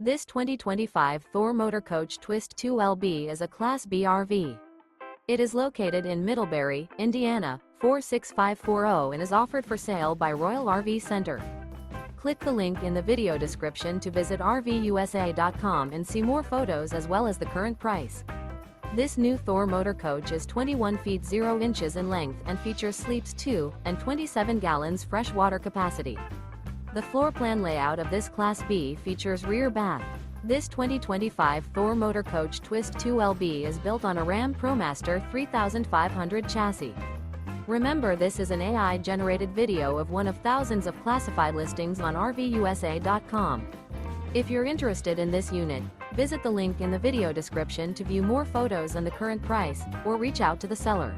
This 2025 Thor Motor Coach Twist 2LB is a Class B RV. It is located in Middlebury, Indiana, 46540 and is offered for sale by Royal RV Center. Click the link in the video description to visit RVUSA.com and see more photos as well as the current price. This new Thor Motor Coach is 21 feet 0 inches in length and features sleeps 2 and 27 gallons fresh water capacity. The floor plan layout of this Class B features rear bath. This 2025 Thor Motor Coach Twist 2LB is built on a RAM ProMaster 3500 chassis. Remember, this is an AI-generated video of one of thousands of classified listings on RVUSA.com. If you're interested in this unit, visit the link in the video description to view more photos and the current price, or reach out to the seller.